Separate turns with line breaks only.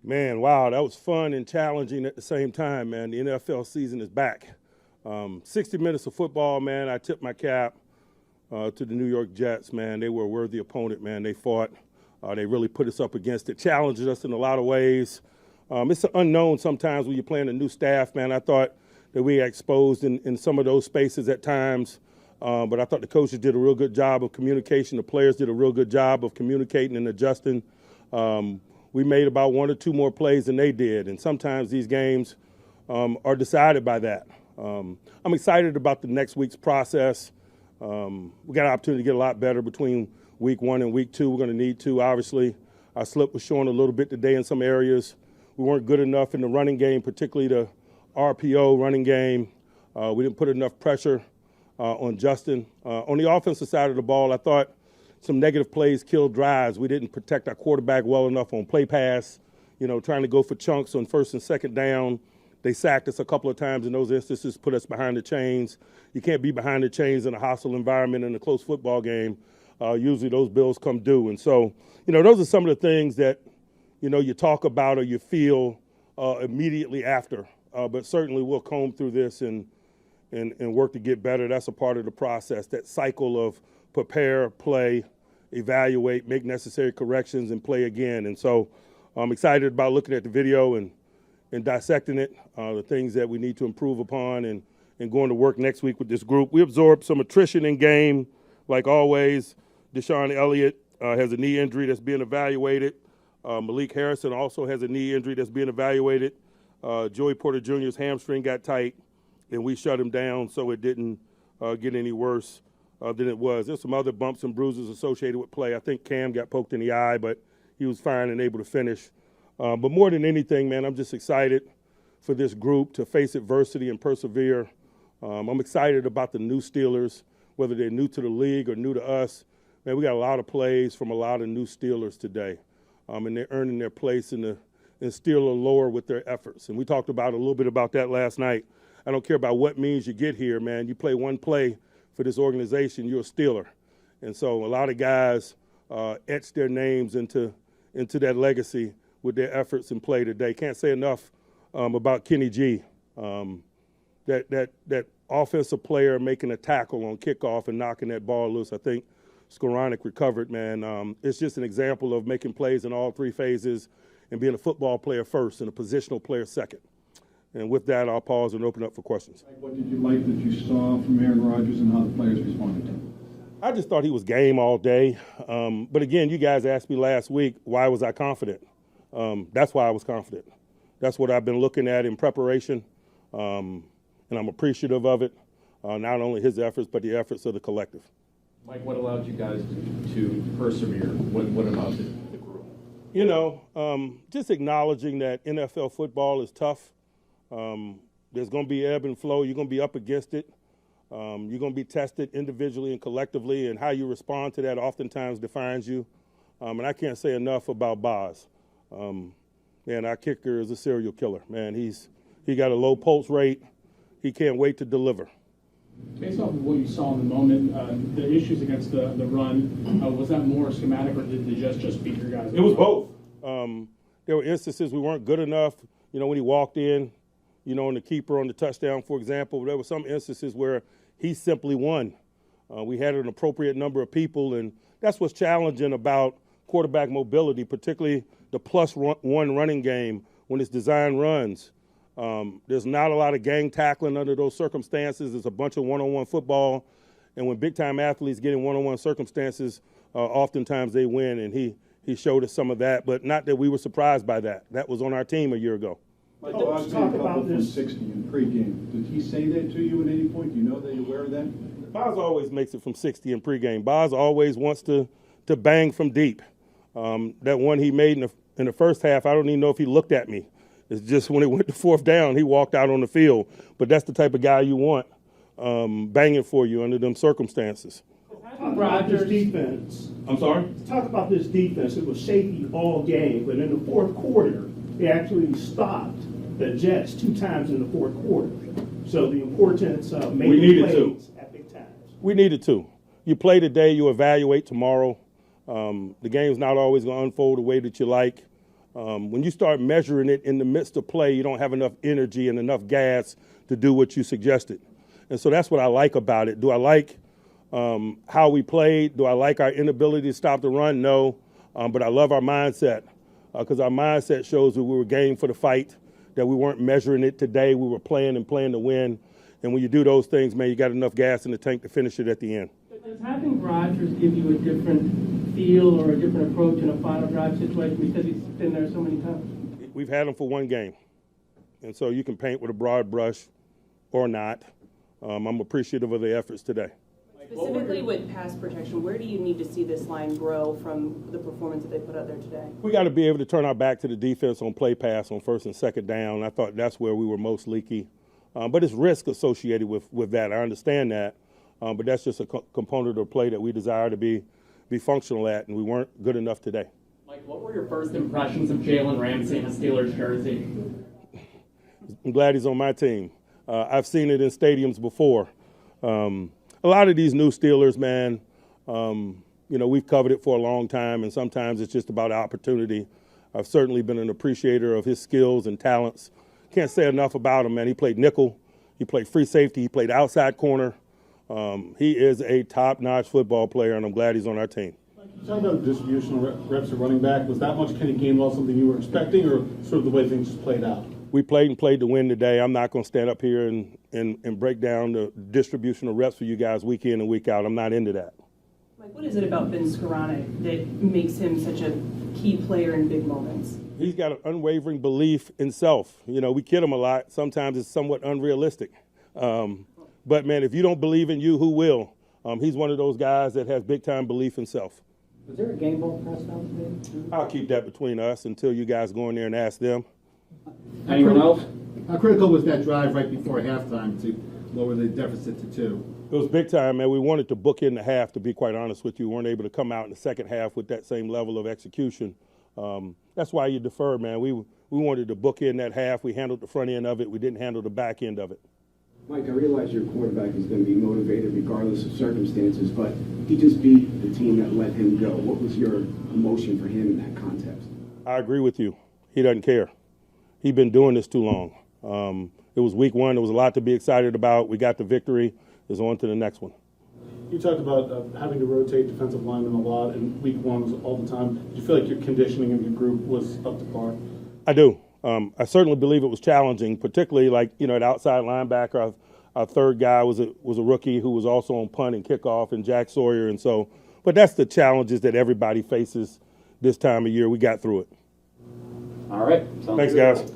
Man, wow, that was fun and challenging at the same time, man. The NFL season is back. 60 minutes of football, man. I tip my cap to the New York Jets, man. They were a worthy opponent, man. They fought. They really put us up against it, challenged us in a lot of ways. It's an unknown sometimes when you're playing a new staff, man. I thought that we got exposed in some of those spaces at times, but I thought the coaches did a real good job of communication. The players did a real good job of communicating and adjusting. We made about one or two more plays than they did, and sometimes these games are decided by that. I'm excited about the next week's process. We got an opportunity to get a lot better between week 1 and week 2. We're going to need to, obviously. Our slip was showing a little bit today in some areas. We weren't good enough in the running game, particularly the RPO running game. We didn't put enough pressure on Justin. On the offensive side of the ball, I thought some negative plays killed drives. We didn't protect our quarterback well enough on play pass, trying to go for chunks on first and second down. They sacked us a couple of times in those instances, put us behind the chains. You can't be behind the chains in a hostile environment in a close football game. Usually those bills come due. And so, those are some of the things that, you talk about or you feel immediately after. But certainly we'll comb through this and work to get better. That's a part of the process, that cycle of prepare, play, evaluate, make necessary corrections, and play again. And so I'm excited about looking at the video and dissecting it, the things that we need to improve upon, and going to work next week with this group. We absorbed some attrition in game, like always. Deshaun Elliott has a knee injury that's being evaluated. Malik Harrison also has a knee injury that's being evaluated. Joey Porter Jr.'s hamstring got tight, and we shut him down so it didn't get any worse than it was. There's some other bumps and bruises associated with play. I think Cam got poked in the eye, but he was fine and able to finish. But more than anything, man, I'm just excited for this group to face adversity and persevere. I'm excited about the new Steelers, whether they're new to the league or new to us. Man, we got a lot of plays from a lot of new Steelers today, and they're earning their place in Steeler lore with their efforts. And we talked about a little bit about that last night. I don't care about what means you get here, man. You play one play for this organization, you're a Steeler. And so a lot of guys etched their names into that legacy with their efforts and play today. Can't say enough about Kenny G. That offensive player making a tackle on kickoff and knocking that ball loose. I think Skoranek recovered, man. It's just an example of making plays in all three phases and being a football player first and a positional player second. And with that, I'll pause and open up for questions.
What did you like that you saw from Aaron Rodgers and how the players responded to him?
I just thought he was game all day. But again, you guys asked me last week, why was I confident? That's why I was confident. That's what I've been looking at in preparation, and I'm appreciative of it, not only his efforts, but the efforts of the collective.
Mike, what allowed you guys to persevere? What about the group?
Just acknowledging that NFL football is tough. There's going to be ebb and flow. You're going to be up against it. You're going to be tested individually and collectively, and how you respond to that oftentimes defines you. And I can't say enough about Boz. Man, our kicker is a serial killer. Man, he got a low pulse rate. He can't wait to deliver.
Based off of what you saw in the moment, the issues against the run, was that more schematic, or did they just beat your guys?
It was both. There were instances we weren't good enough. When he walked in, on the keeper on the touchdown, for example, there were some instances where he simply won. We had an appropriate number of people, and that's what's challenging about quarterback mobility, particularly the +1 running game when it's designed runs. There's not a lot of gang tackling under those circumstances. There's a bunch of one-on-one football, and when big-time athletes get in one-on-one circumstances, oftentimes they win, and he showed us some of that, but not that we were surprised by that. That was on our team a year ago.
Mike, Boz made a couple from 60 in pregame. Did he say that to you at any point? Do you know that you're aware of that?
Boz always makes it from 60 in pregame. Boz always wants to bang from deep. That one he made in the first half, I don't even know if he looked at me. It's just when it went to fourth down, he walked out on the field. But that's the type of guy you want banging for you under them circumstances.
Talk about this defense.
I'm sorry?
Talk about this defense. It was shaky all game, but in the fourth quarter, they actually stopped the Jets 2 times in the fourth quarter. So the importance of making plays at big times.
We needed to. You play today, you evaluate tomorrow. The game's not always going to unfold the way that you like. When you start measuring it in the midst of play, you don't have enough energy and enough gas to do what you suggested. And so that's what I like about it. Do I like how we played? Do I like our inability to stop the run? No. But I love our mindset because our mindset shows that we were game for the fight, that we weren't measuring it today. We were playing and playing to win. And when you do those things, man, you got enough gas in the tank to finish it at the end.
Does having Rodgers give you a different feel or a different approach in a final drive situation because he's been there so many times?
We've had him for one game. And so you can paint with a broad brush or not. I'm appreciative of the efforts today.
Specifically with pass protection, where do you need to see this line grow from the performance that they put out there today?
We got to be able to turn our back to the defense on play pass on first and second down. I thought that's where we were most leaky. But it's risk associated with that. I understand that. But that's just a component of play that we desire to be functional at, and we weren't good enough today.
Mike, what were your first impressions of Jalen Ramsey in a Steelers jersey?
I'm glad he's on my team. I've seen it in stadiums before. A lot of these new Steelers, man, we've covered it for a long time, and sometimes it's just about opportunity. I've certainly been an appreciator of his skills and talents. Can't say enough about him, man. He played nickel. He played free safety. He played outside corner. He is a top-notch football player, and I'm glad he's on our team.
You talk about distributional reps of running back. Was that much Kenny Gainwell something you were expecting, or sort of the way things just played out?
We played to win today. I'm not going to stand up here and break down the distributional reps for you guys week in and week out. I'm not into that.
Mike, what is it about Ben Skoranek that makes him such a key player in big moments?
He's got an unwavering belief in self. We kid him a lot. Sometimes it's somewhat unrealistic. But, man, if you don't believe in you, who will? He's one of those guys that has big-time belief in self.
Was there a game ball press down today?
I'll keep that between us until you guys go in there and ask them.
Anyone else?
How critical was that drive right before halftime to lower the deficit to 2?
It was big time, man. We wanted to book in the half, to be quite honest with you. We weren't able to come out in the second half with that same level of execution. That's why you deferred, man. We wanted to book in that half. We handled the front end of it. We didn't handle the back end of it.
Mike, I realize your quarterback is going to be motivated regardless of circumstances, but he just beat the team that let him go. What was your emotion for him in that context?
I agree with you. He doesn't care. He's been doing this too long. It was week one. There was a lot to be excited about. We got the victory. It's on to the next one.
You talked about having to rotate defensive linemen a lot, and week one was all the time. Did you feel like your conditioning of your group was up to par?
I do. I certainly believe it was challenging, particularly at outside linebacker. Our third guy was a rookie who was also on punt and kickoff, and Jack Sawyer. And so, but that's the challenges that everybody faces this time of year. We got through it.
All right.
Thanks, guys.